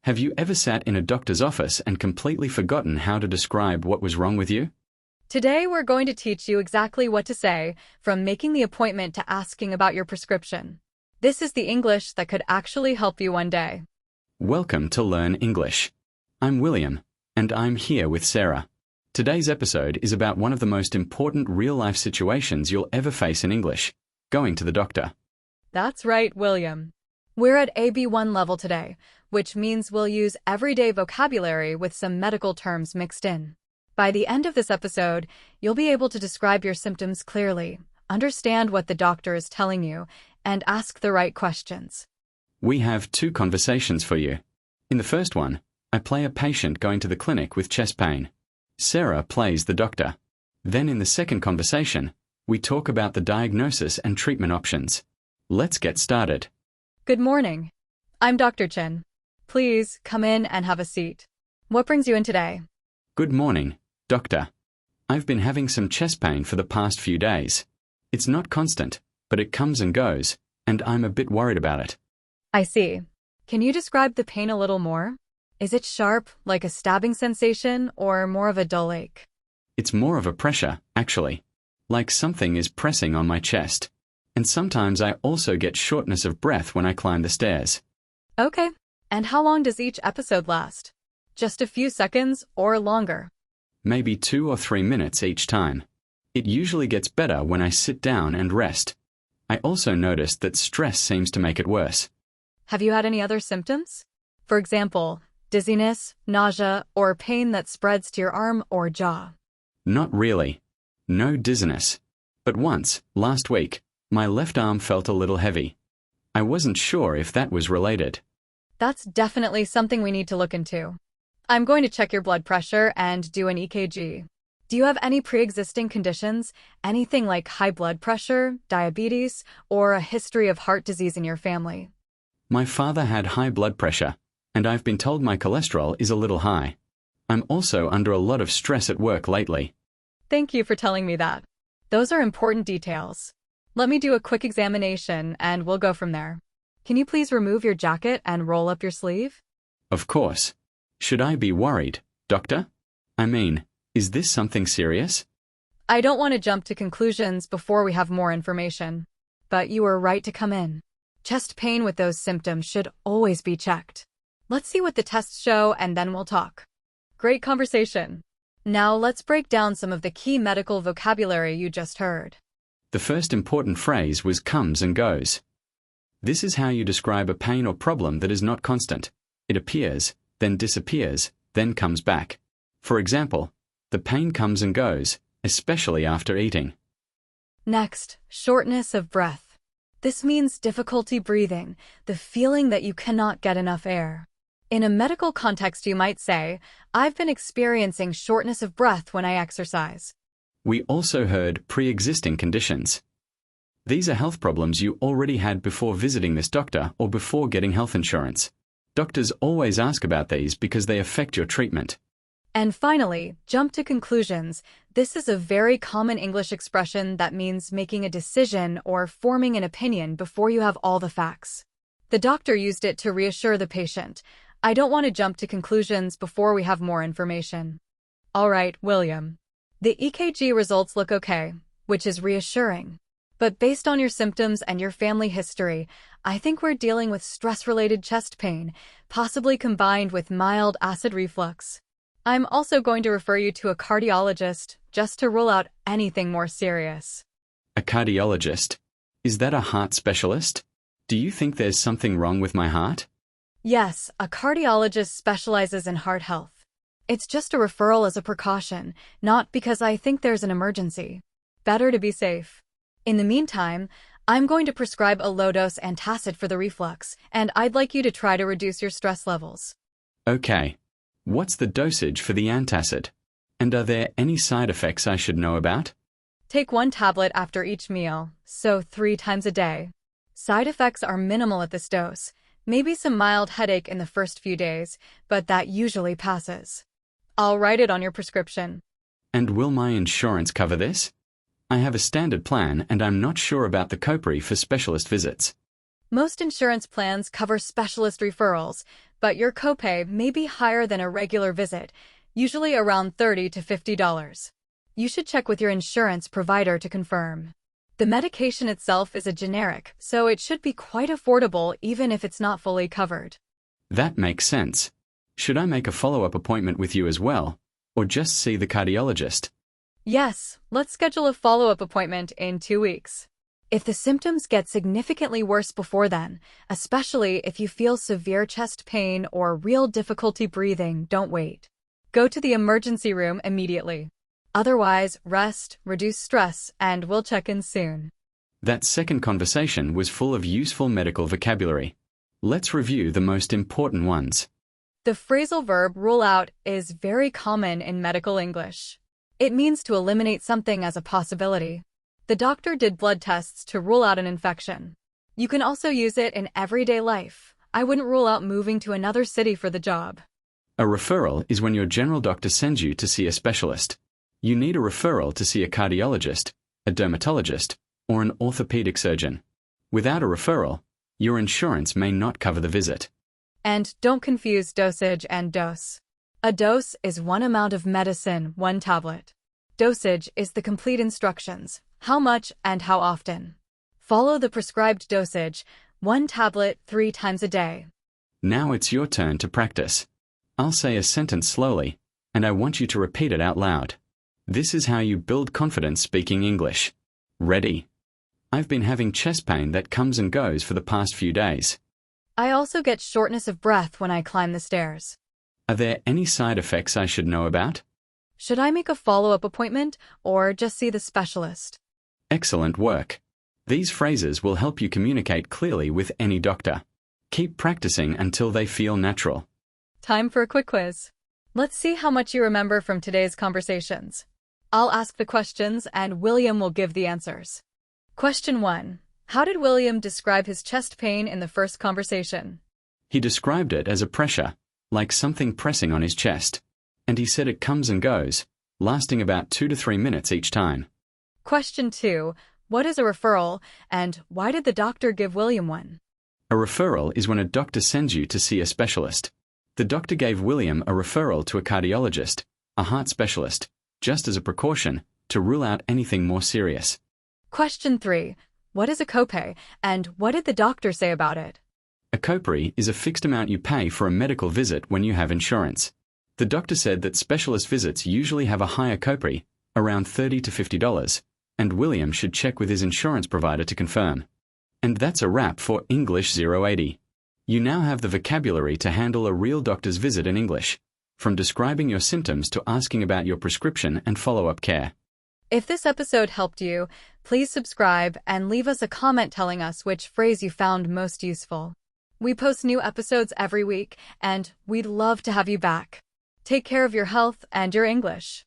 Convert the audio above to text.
Have you ever sat in a doctor's office and completely forgotten how to describe what was wrong with you? Today we're going to teach you exactly what to say, from making the appointment to asking about your prescription. This is the English that could actually help you one day. Welcome to Learn English. I'm William, and I'm here with Sarah. Today's episode is about one of the most important real-life situations you'll ever face in English, going to the doctor. That's right, William. We're at AB1 level today, which means we'll use everyday vocabulary with some medical terms mixed in. By the end of this episode, you'll be able to describe your symptoms clearly, understand what the doctor is telling you, and ask the right questions. We have two conversations for you. In the first one, I play a patient going to the clinic with chest pain. Sarah plays the doctor. Then in the second conversation, we talk about the diagnosis and treatment options. Let's get started. Good morning. I'm Dr. Chen. Please come in and have a seat. What brings you in today? Good morning, doctor. I've been having some chest pain for the past few days. It's not constant, but it comes and goes, and I'm a bit worried about it. I see. Can you describe the pain a little more? Is it sharp, like a stabbing sensation, or more of a dull ache? It's more of a pressure, actually. Like something is pressing on my chest. And sometimes I also get shortness of breath when I climb the stairs. Okay. And how long does each episode last? Just a few seconds or longer? Maybe 2 or 3 minutes each time. It usually gets better when I sit down and rest. I also noticed that stress seems to make it worse. Have you had any other symptoms? For example, dizziness, nausea, or pain that spreads to your arm or jaw? Not really. No dizziness. But once, last week, my left arm felt a little heavy. I wasn't sure if that was related. That's definitely something we need to look into. I'm going to check your blood pressure and do an EKG. Do you have any pre-existing conditions, anything like high blood pressure, diabetes, or a history of heart disease in your family? My father had high blood pressure, and I've been told my cholesterol is a little high. I'm also under a lot of stress at work lately. Thank you for telling me that. Those are important details. Let me do a quick examination and we'll go from there. Can you please remove your jacket and roll up your sleeve? Of course. Should I be worried, doctor? I mean, is this something serious? I don't want to jump to conclusions before we have more information. But you are right to come in. Chest pain with those symptoms should always be checked. Let's see what the tests show and then we'll talk. Great conversation. Now let's break down some of the key medical vocabulary you just heard. The first important phrase was comes and goes. This is how you describe a pain or problem that is not constant. It appears, then disappears, then comes back. For example, the pain comes and goes, especially after eating. Next, shortness of breath. This means difficulty breathing, the feeling that you cannot get enough air. In a medical context, you might say, I've been experiencing shortness of breath when I exercise. We also heard pre-existing conditions. These are health problems you already had before visiting this doctor or before getting health insurance. Doctors always ask about these because they affect your treatment. And finally, jump to conclusions. This is a very common English expression that means making a decision or forming an opinion before you have all the facts. The doctor used it to reassure the patient. I don't want to jump to conclusions before we have more information. All right, William. The EKG results look okay, which is reassuring. But based on your symptoms and your family history, I think we're dealing with stress-related chest pain, possibly combined with mild acid reflux. I'm also going to refer you to a cardiologist, just to rule out anything more serious. A cardiologist? Is that a heart specialist? Do you think there's something wrong with my heart? Yes, a cardiologist specializes in heart health. It's just a referral as a precaution, not because I think there's an emergency. Better to be safe. In the meantime, I'm going to prescribe a low-dose antacid for the reflux, and I'd like you to try to reduce your stress levels. Okay. What's the dosage for the antacid? And are there any side effects I should know about? Take 1 tablet after each meal, so 3 times a day. Side effects are minimal at this dose. Maybe some mild headache in the first few days, but that usually passes. I'll write it on your prescription. And will my insurance cover this? I have a standard plan and I'm not sure about the copay for specialist visits. Most insurance plans cover specialist referrals, but your copay may be higher than a regular visit, usually around $30 to $50. You should check with your insurance provider to confirm. The medication itself is a generic, so it should be quite affordable even if it's not fully covered. That makes sense. Should I make a follow-up appointment with you as well, or just see the cardiologist? Yes, let's schedule a follow-up appointment in 2 weeks. If the symptoms get significantly worse before then, especially if you feel severe chest pain or real difficulty breathing, don't wait. Go to the emergency room immediately. Otherwise, rest, reduce stress, and we'll check in soon. That second conversation was full of useful medical vocabulary. Let's review the most important ones. The phrasal verb rule out is very common in medical English. It means to eliminate something as a possibility. The doctor did blood tests to rule out an infection. You can also use it in everyday life. I wouldn't rule out moving to another city for the job. A referral is when your general doctor sends you to see a specialist. You need a referral to see a cardiologist, a dermatologist, or an orthopedic surgeon. Without a referral, your insurance may not cover the visit. And don't confuse dosage and dose. A dose is one amount of medicine, one tablet. Dosage is the complete instructions, how much and how often. Follow the prescribed dosage, 1 tablet 3 times a day. Now it's your turn to practice. I'll say a sentence slowly, and I want you to repeat it out loud. This is how you build confidence speaking English. Ready? I've been having chest pain that comes and goes for the past few days. I also get shortness of breath when I climb the stairs. Are there any side effects I should know about? Should I make a follow-up appointment or just see the specialist? Excellent work. These phrases will help you communicate clearly with any doctor. Keep practicing until they feel natural. Time for a quick quiz. Let's see how much you remember from today's conversations. I'll ask the questions and William will give the answers. Question 1. How did William describe his chest pain in the first conversation? He described it as a pressure, like something pressing on his chest. And he said it comes and goes, lasting about 2 to 3 minutes each time. Question 2. What is a referral, and why did the doctor give William one? A referral is when a doctor sends you to see a specialist. The doctor gave William a referral to a cardiologist, a heart specialist, just as a precaution, to rule out anything more serious. Question 3. What is a copay, and what did the doctor say about it? A copay is a fixed amount you pay for a medical visit when you have insurance. The doctor said that specialist visits usually have a higher copay, around $30 to $50, and William should check with his insurance provider to confirm. And that's a wrap for English 080. You now have the vocabulary to handle a real doctor's visit in English, from describing your symptoms to asking about your prescription and follow-up care. If this episode helped you, please subscribe and leave us a comment telling us which phrase you found most useful. We post new episodes every week, and we'd love to have you back. Take care of your health and your English.